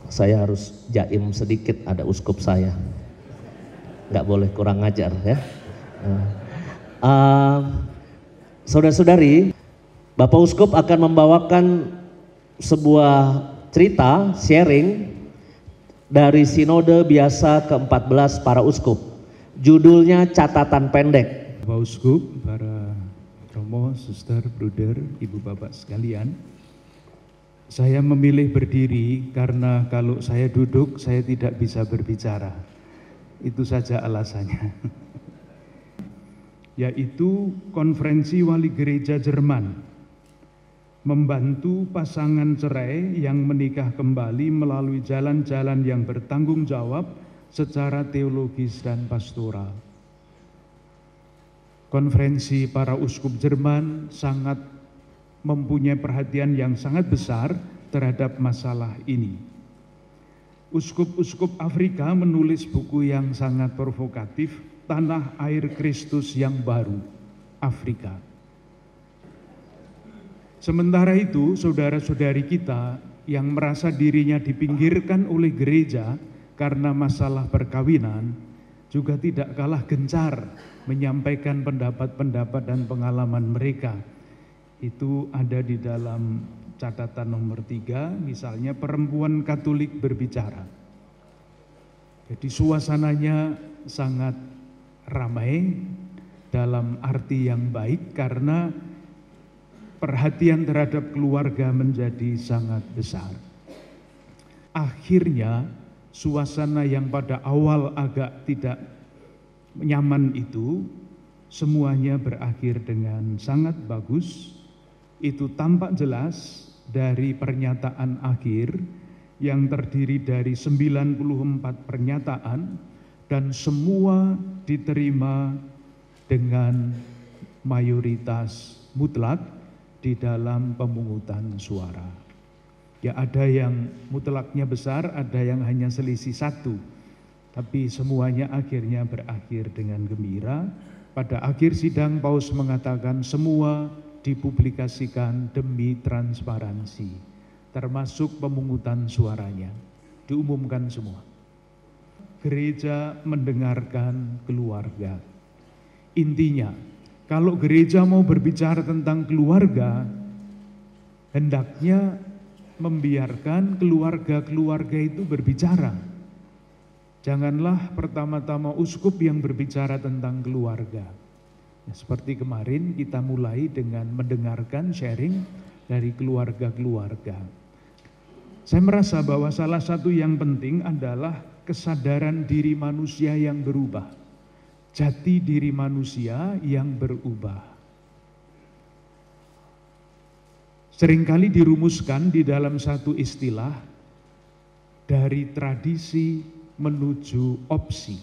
Saya harus jaim sedikit, ada uskup saya, nggak boleh kurang ajar ya. Saudara-saudari, Bapak Uskup akan membawakan sebuah cerita sharing dari Sinode Biasa ke-14 para Uskup. Judulnya Catatan Pendek. Bapak Uskup, para romo, suster, bruder, ibu bapak sekalian, saya memilih berdiri karena kalau saya duduk saya tidak bisa berbicara. Itu saja alasannya. Yaitu konferensi wali gereja Jerman membantu pasangan cerai yang menikah kembali melalui jalan-jalan yang bertanggung jawab secara teologis dan pastoral. Konferensi para uskup Jerman sangat mempunyai perhatian yang sangat besar terhadap masalah ini. Uskup-uskup Afrika menulis buku yang sangat provokatif, Tanah Air Kristus yang Baru, Afrika. Sementara itu, saudara-saudari kita yang merasa dirinya dipinggirkan oleh gereja karena masalah perkawinan juga tidak kalah gencar menyampaikan pendapat-pendapat dan pengalaman mereka. Itu ada di dalam catatan nomor 3, misalnya perempuan Katolik berbicara. Jadi suasananya sangat ramai dalam arti yang baik karena perhatian terhadap keluarga menjadi sangat besar. Akhirnya suasana yang pada awal agak tidak nyaman itu semuanya berakhir dengan sangat bagus. Itu tampak jelas dari pernyataan akhir yang terdiri dari 94 pernyataan dan semua diterima dengan mayoritas mutlak di dalam pemungutan suara. Ya, ada yang mutlaknya besar, ada yang hanya selisih 1. Tapi semuanya akhirnya berakhir dengan gembira. Pada akhir sidang Paus mengatakan semua dipublikasikan demi transparansi, termasuk pemungutan suaranya, diumumkan semua. Gereja mendengarkan keluarga. Intinya, kalau gereja mau berbicara tentang keluarga, hendaknya membiarkan keluarga-keluarga itu berbicara. Janganlah pertama-tama uskup yang berbicara tentang keluarga. Ya, seperti kemarin kita mulai dengan mendengarkan sharing dari keluarga-keluarga. Saya merasa bahwa salah satu yang penting adalah kesadaran diri manusia yang berubah. Jati diri manusia yang berubah. Seringkali dirumuskan di dalam satu istilah, dari tradisi menuju opsi.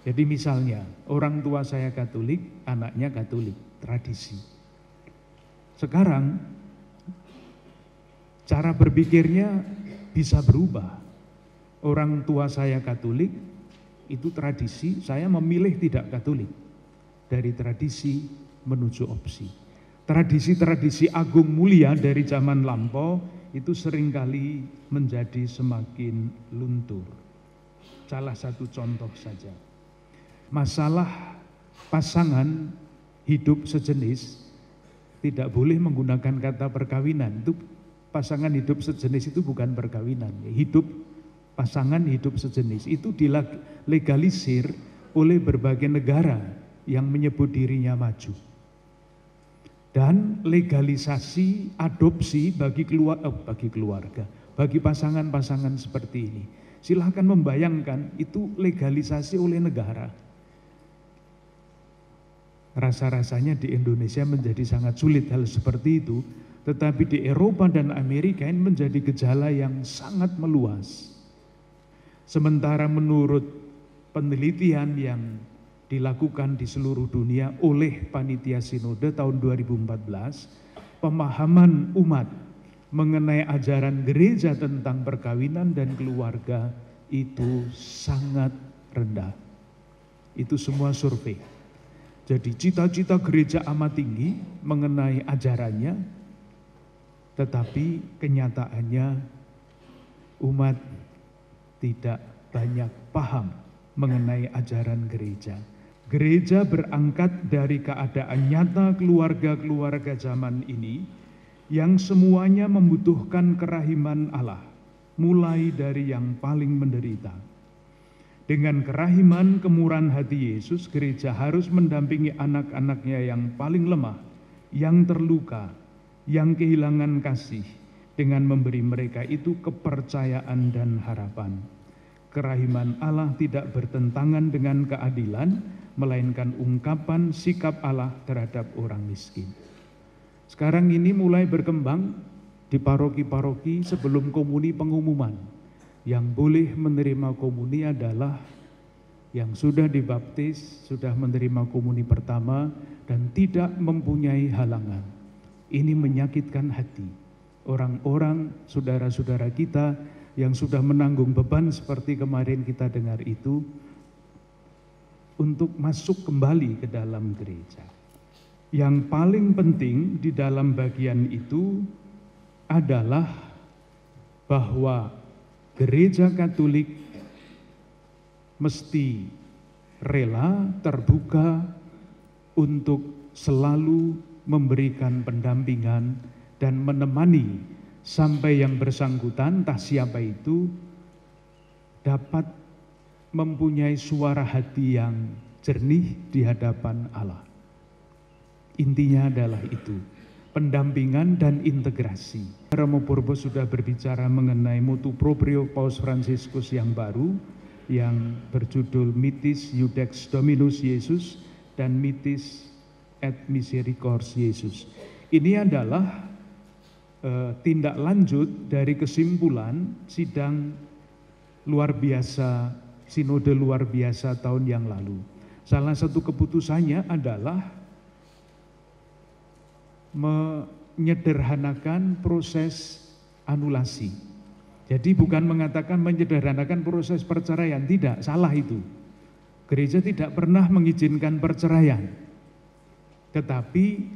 Jadi misalnya, orang tua saya Katolik, anaknya Katolik, tradisi. Sekarang, cara berpikirnya bisa berubah. Orang tua saya Katolik, itu tradisi, saya memilih tidak Katolik. Dari tradisi menuju opsi. Tradisi-tradisi agung mulia dari zaman lampau itu seringkali menjadi semakin luntur. Salah satu contoh saja. Masalah pasangan hidup sejenis tidak boleh menggunakan kata perkawinan. Itu pasangan hidup sejenis itu bukan perkawinan. Hidup pasangan hidup sejenis itu dilegalisir oleh berbagai negara yang menyebut dirinya maju. Dan legalisasi adopsi bagi keluarga, bagi pasangan-pasangan seperti ini. Silahkan membayangkan itu legalisasi oleh negara. Rasa-rasanya di Indonesia menjadi sangat sulit hal seperti itu, tetapi di Eropa dan Amerika ini menjadi gejala yang sangat meluas. Sementara menurut penelitian yang dilakukan di seluruh dunia oleh Panitia Sinode tahun 2014, pemahaman umat mengenai ajaran gereja tentang perkawinan dan keluarga itu sangat rendah. Itu semua survei. Jadi cita-cita gereja amat tinggi mengenai ajarannya, tetapi kenyataannya umat tidak banyak paham mengenai ajaran gereja. Gereja berangkat dari keadaan nyata keluarga-keluarga zaman ini yang semuanya membutuhkan kerahiman Allah, mulai dari yang paling menderita. Dengan kerahiman kemurahan hati Yesus, gereja harus mendampingi anak-anaknya yang paling lemah, yang terluka, yang kehilangan kasih, dengan memberi mereka itu kepercayaan dan harapan. Kerahiman Allah tidak bertentangan dengan keadilan, melainkan ungkapan sikap Allah terhadap orang miskin. Sekarang ini mulai berkembang di paroki-paroki sebelum komuni pengumuman. Yang boleh menerima komuni adalah yang sudah dibaptis, sudah menerima komuni pertama, dan tidak mempunyai halangan. Ini menyakitkan hati orang-orang, saudara-saudara kita yang sudah menanggung beban seperti kemarin kita dengar itu, untuk masuk kembali ke dalam gereja. Yang paling penting di dalam bagian itu adalah bahwa Gereja Katolik mesti rela, terbuka untuk selalu memberikan pendampingan dan menemani sampai yang bersangkutan, entah siapa itu, dapat mempunyai suara hati yang jernih di hadapan Allah. Intinya adalah itu, pendampingan dan integrasi. Romo Purbo sudah berbicara mengenai motu proprio Paus Fransiskus yang baru, yang berjudul Mitis Iudex Dominus Iesus dan Mitis et Misericordiae Iesus. Ini adalah tindak lanjut dari kesimpulan sidang luar biasa, sinode luar biasa tahun yang lalu. Salah satu keputusannya adalah menyederhanakan proses anulasi. Jadi bukan mengatakan menyederhanakan proses perceraian, tidak, salah itu. Gereja tidak pernah mengizinkan perceraian, tetapi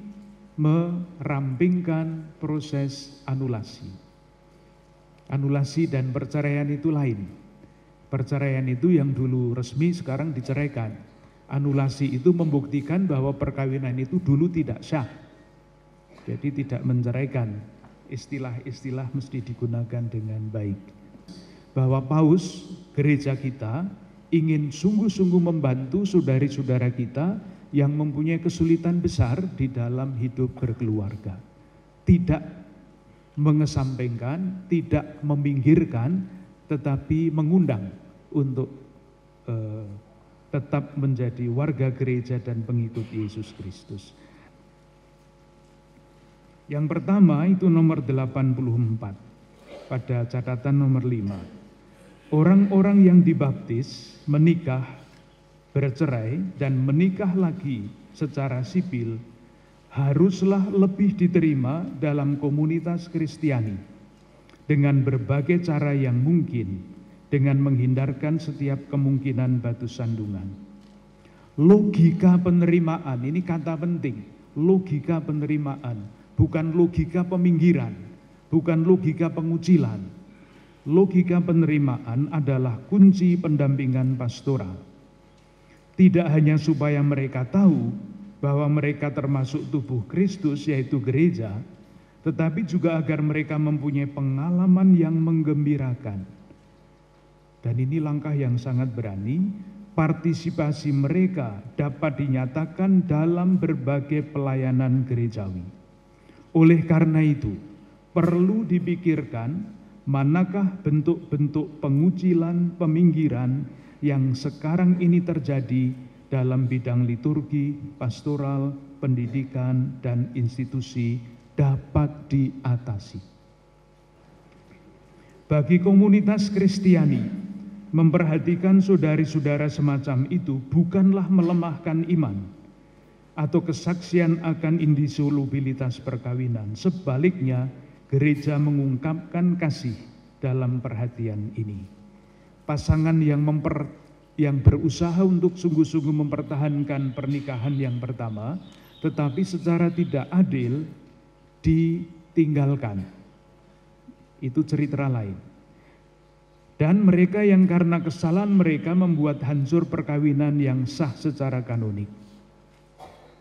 merampingkan proses anulasi. Anulasi dan perceraian itu lain. Perceraian itu yang dulu resmi sekarang diceraikan. Anulasi itu membuktikan bahwa perkawinan itu dulu tidak sah. Jadi tidak menceraikan, istilah-istilah mesti digunakan dengan baik. Bahwa Paus, gereja kita, ingin sungguh-sungguh membantu saudari-saudara kita yang mempunyai kesulitan besar di dalam hidup berkeluarga. Tidak mengesampingkan, tidak meminggirkan, tetapi mengundang untuk tetap menjadi warga gereja dan pengikut Yesus Kristus. Yang pertama itu nomor 84 pada catatan nomor 5. Orang-orang yang dibaptis, menikah, bercerai dan menikah lagi secara sipil haruslah lebih diterima dalam komunitas Kristiani dengan berbagai cara yang mungkin, dengan menghindarkan setiap kemungkinan batu sandungan. Logika penerimaan, ini kata penting, logika penerimaan. Bukan logika peminggiran, bukan logika pengucilan. Logika penerimaan adalah kunci pendampingan pastoral. Tidak hanya supaya mereka tahu bahwa mereka termasuk tubuh Kristus, yaitu gereja, tetapi juga agar mereka mempunyai pengalaman yang menggembirakan. Dan ini langkah yang sangat berani, partisipasi mereka dapat dinyatakan dalam berbagai pelayanan gerejawi. Oleh karena itu, perlu dipikirkan manakah bentuk-bentuk pengucilan, peminggiran yang sekarang ini terjadi dalam bidang liturgi, pastoral, pendidikan, dan institusi dapat diatasi. Bagi komunitas Kristiani, memperhatikan saudari-saudara semacam itu bukanlah melemahkan iman atau kesaksian akan indisolubilitas perkawinan. Sebaliknya, gereja mengungkapkan kasih dalam perhatian ini. Pasangan yang berusaha untuk sungguh-sungguh mempertahankan pernikahan yang pertama, tetapi secara tidak adil ditinggalkan. Itu cerita lain. Dan mereka yang karena kesalahan mereka membuat hancur perkawinan yang sah secara kanonik.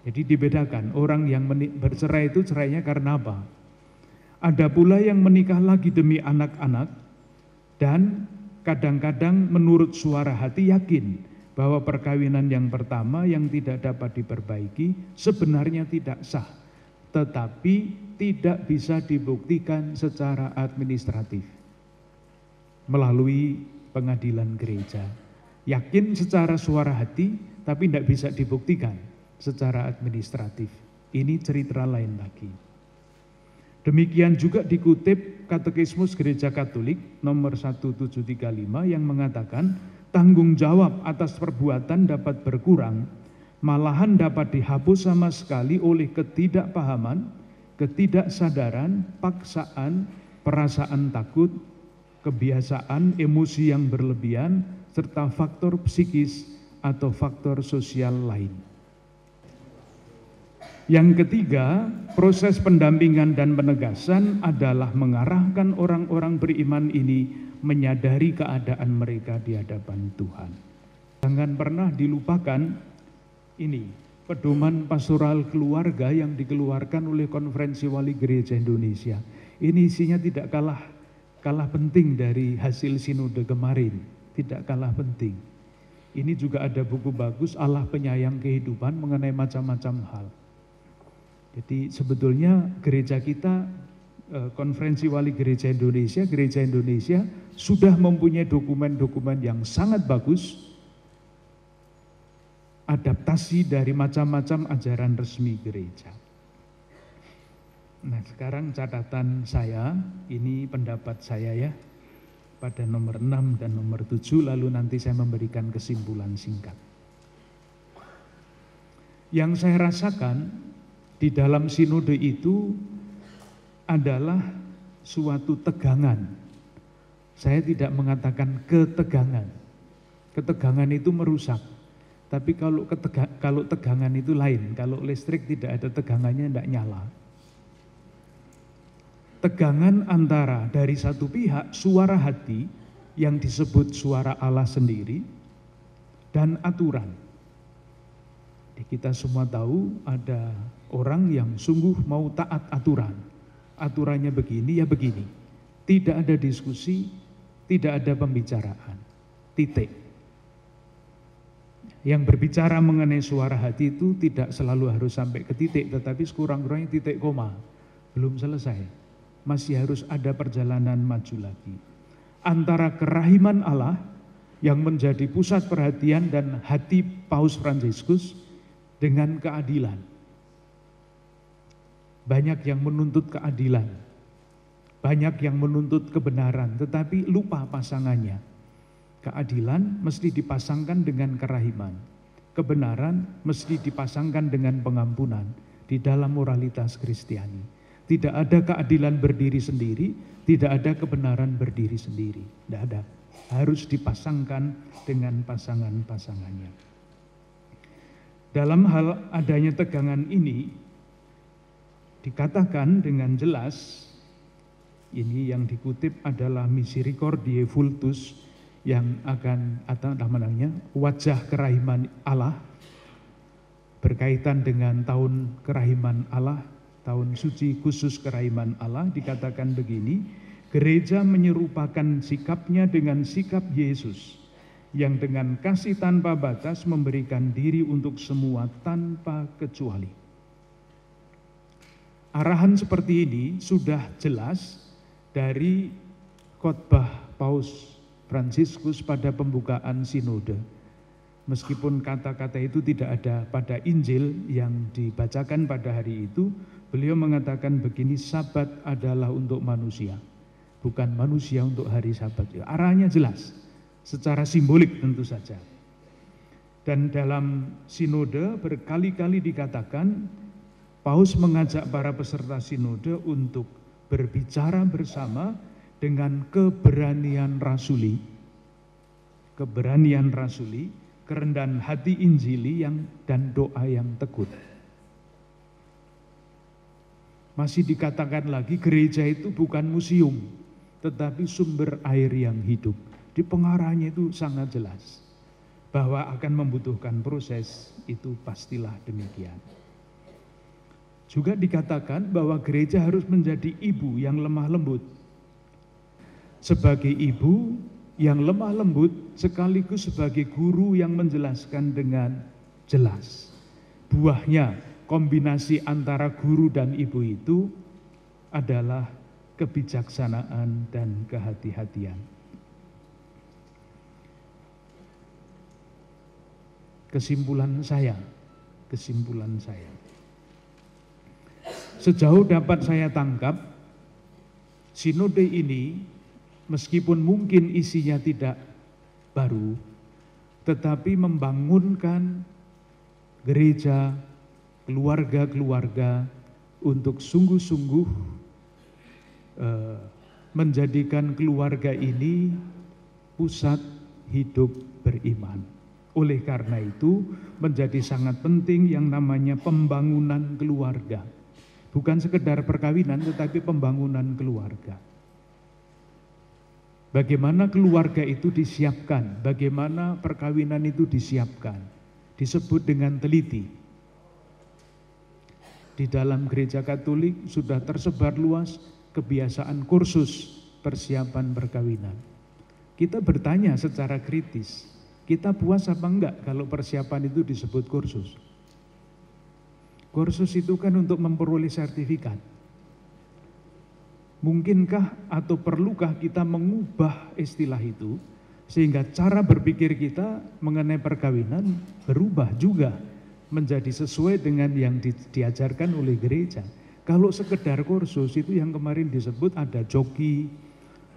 Jadi dibedakan, orang yang bercerai itu cerainya karena apa? Ada pula yang menikah lagi demi anak-anak dan kadang-kadang menurut suara hati yakin bahwa perkawinan yang pertama yang tidak dapat diperbaiki sebenarnya tidak sah, tetapi tidak bisa dibuktikan secara administratif melalui pengadilan gereja. Yakin secara suara hati, tapi tidak bisa dibuktikan secara administratif. Ini cerita lain lagi. Demikian juga dikutip Katekismus Gereja Katolik nomor 1735 yang mengatakan tanggung jawab atas perbuatan dapat berkurang, malahan dapat dihapus sama sekali oleh ketidakpahaman, ketidaksadaran, paksaan, perasaan takut, kebiasaan, emosi yang berlebihan, serta faktor psikis atau faktor sosial lain. Yang ketiga, proses pendampingan dan penegasan adalah mengarahkan orang-orang beriman ini menyadari keadaan mereka di hadapan Tuhan. Jangan pernah dilupakan ini, pedoman pastoral keluarga yang dikeluarkan oleh Konferensi Wali Gereja Indonesia. Ini isinya tidak kalah penting dari hasil sinode kemarin, tidak kalah penting. Ini juga ada buku bagus, Allah Penyayang Kehidupan, mengenai macam-macam hal. Jadi sebetulnya gereja kita, Konferensi Wali Gereja Indonesia sudah mempunyai dokumen-dokumen yang sangat bagus, adaptasi dari macam-macam ajaran resmi gereja. Nah, sekarang catatan saya, ini pendapat saya ya, pada nomor 6 dan nomor 7, lalu nanti saya memberikan kesimpulan singkat. Yang saya rasakan di dalam sinode itu adalah suatu tegangan. Saya tidak mengatakan ketegangan. Ketegangan itu merusak. Tapi kalau tegangan itu lain. Kalau listrik tidak ada tegangannya, tidak nyala. Tegangan antara dari satu pihak suara hati yang disebut suara Allah sendiri dan aturan. Kita semua tahu ada orang yang sungguh mau taat aturan. Aturannya begini ya begini. Tidak ada diskusi, tidak ada pembicaraan. Titik. Yang berbicara mengenai suara hati itu tidak selalu harus sampai ke titik, tetapi sekurang-kurangnya titik koma. Belum selesai. Masih harus ada perjalanan maju lagi. Antara kerahiman Allah yang menjadi pusat perhatian dan hati Paus Fransiskus dengan keadilan. Banyak yang menuntut keadilan, banyak yang menuntut kebenaran, tetapi lupa pasangannya. Keadilan mesti dipasangkan dengan kerahiman, kebenaran mesti dipasangkan dengan pengampunan di dalam moralitas Kristiani. Tidak ada keadilan berdiri sendiri, tidak ada kebenaran berdiri sendiri, tidak ada. Harus dipasangkan dengan pasangan-pasangannya. Dalam hal adanya tegangan ini, dikatakan dengan jelas, ini yang dikutip adalah Misericordiae Vultus, yang akan, atau namanya, wajah kerahiman Allah, berkaitan dengan tahun kerahiman Allah, tahun suci khusus kerahiman Allah, dikatakan begini, gereja menyerupakan sikapnya dengan sikap Yesus, yang dengan kasih tanpa batas memberikan diri untuk semua tanpa kecuali. Arahan seperti ini sudah jelas dari khotbah Paus Fransiskus pada pembukaan sinode. Meskipun kata-kata itu tidak ada pada Injil yang dibacakan pada hari itu, beliau mengatakan begini, Sabat adalah untuk manusia, bukan manusia untuk hari Sabat. Arahnya jelas. Secara simbolik tentu saja. Dan dalam sinode berkali-kali dikatakan Paus mengajak para peserta sinode untuk berbicara bersama dengan keberanian rasuli, kerendahan hati Injili dan doa yang teguh. Masih dikatakan lagi gereja itu bukan museum, tetapi sumber air yang hidup. Di pengarahnya itu sangat jelas bahwa akan membutuhkan proses, itu pastilah demikian. Juga dikatakan bahwa gereja harus menjadi ibu yang lemah lembut. Sebagai ibu yang lemah lembut sekaligus sebagai guru yang menjelaskan dengan jelas. Buahnya kombinasi antara guru dan ibu itu adalah kebijaksanaan dan kehati-hatian. Kesimpulan saya, sejauh dapat saya tangkap, sinode ini meskipun mungkin isinya tidak baru, tetapi membangunkan gereja, keluarga-keluarga untuk sungguh-sungguh menjadikan keluarga ini pusat hidup beriman. Oleh karena itu menjadi sangat penting yang namanya pembangunan keluarga. Bukan sekedar perkawinan tetapi pembangunan keluarga. Bagaimana keluarga itu disiapkan, bagaimana perkawinan itu disiapkan, disebut dengan teliti. Di dalam gereja Katolik sudah tersebar luas kebiasaan kursus persiapan perkawinan. Kita bertanya secara kritis, kita puas apa enggak kalau persiapan itu disebut kursus? Kursus itu kan untuk memperoleh sertifikat. Mungkinkah atau perlukah kita mengubah istilah itu sehingga cara berpikir kita mengenai perkawinan berubah juga menjadi sesuai dengan yang diajarkan oleh gereja. Kalau sekedar kursus itu yang kemarin disebut ada joki,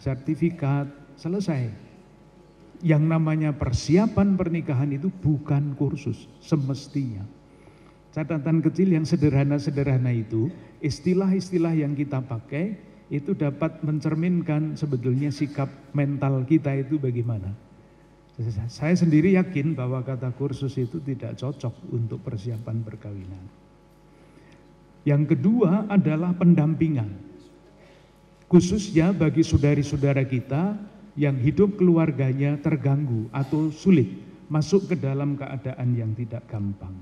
sertifikat, selesai. Yang namanya persiapan pernikahan itu bukan kursus semestinya. Catatan kecil yang sederhana-sederhana itu, istilah-istilah yang kita pakai itu dapat mencerminkan sebetulnya sikap mental kita itu bagaimana. Saya sendiri yakin bahwa kata kursus itu tidak cocok untuk persiapan perkawinan. Yang kedua adalah pendampingan. Khususnya bagi saudari-saudara kita yang hidup keluarganya terganggu atau sulit masuk ke dalam keadaan yang tidak gampang.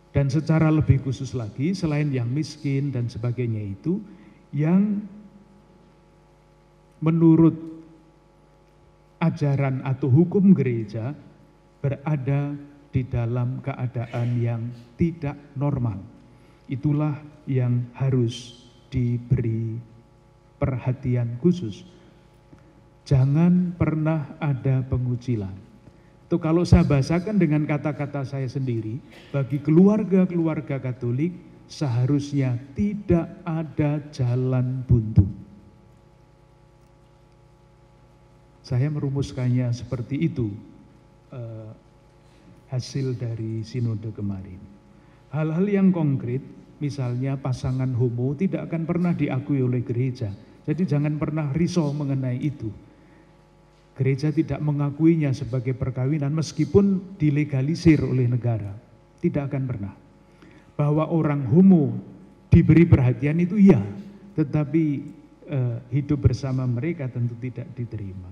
Dan secara lebih khusus lagi, selain yang miskin dan sebagainya itu, yang menurut ajaran atau hukum gereja berada di dalam keadaan yang tidak normal. Itulah yang harus diberi perhatian khusus. Jangan pernah ada pengucilan. Itu kalau saya bahasakan dengan kata-kata saya sendiri, bagi keluarga-keluarga Katolik seharusnya tidak ada jalan buntu. Saya merumuskannya seperti itu hasil dari sinode kemarin. Hal-hal yang konkret, misalnya pasangan homo tidak akan pernah diakui oleh gereja. Jadi jangan pernah risau mengenai itu. Gereja tidak mengakuinya sebagai perkawinan meskipun dilegalisir oleh negara. Tidak akan pernah. Bahwa orang homo diberi perhatian itu iya, tetapi hidup bersama mereka tentu tidak diterima.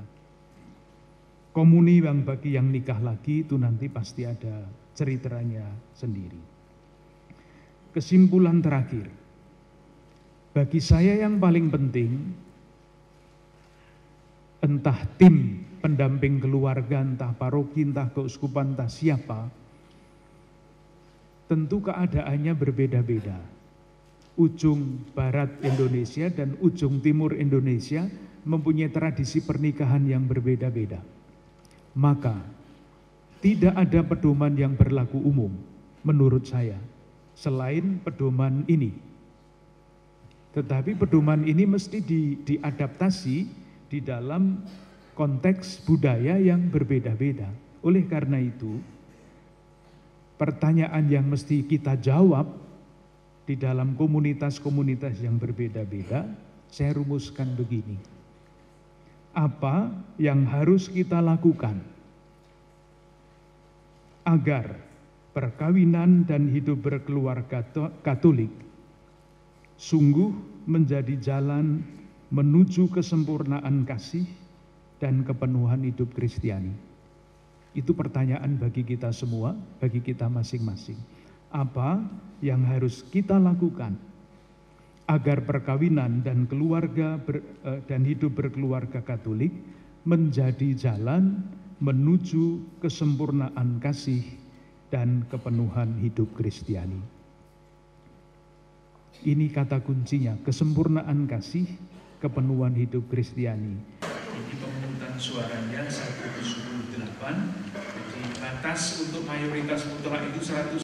Komuni yang bagi yang nikah lagi itu nanti pasti ada ceritanya sendiri. Kesimpulan terakhir, bagi saya yang paling penting, entah tim pendamping keluarga, entah paroki, entah keuskupan, entah siapa, tentu keadaannya berbeda-beda. Ujung barat Indonesia dan ujung timur Indonesia mempunyai tradisi pernikahan yang berbeda-beda. Maka tidak ada pedoman yang berlaku umum menurut saya selain pedoman ini. Tetapi pedoman ini mesti diadaptasi di dalam konteks budaya yang berbeda-beda. Oleh karena itu, pertanyaan yang mesti kita jawab di dalam komunitas-komunitas yang berbeda-beda, saya rumuskan begini. Apa yang harus kita lakukan agar perkawinan dan hidup berkeluarga Katolik sungguh menjadi jalan menuju kesempurnaan kasih dan kepenuhan hidup Kristiani? Itu pertanyaan bagi kita semua, bagi kita masing-masing. Apa yang harus kita lakukan agar perkawinan dan dan hidup berkeluarga Katolik menjadi jalan menuju kesempurnaan kasih dan kepenuhan hidup Kristiani? Ini kata kuncinya, kesempurnaan kasih, kepenuhan hidup Kristiani. Ini pemungutan suaranya 178, jadi batas untuk mayoritas mutlak itu 100.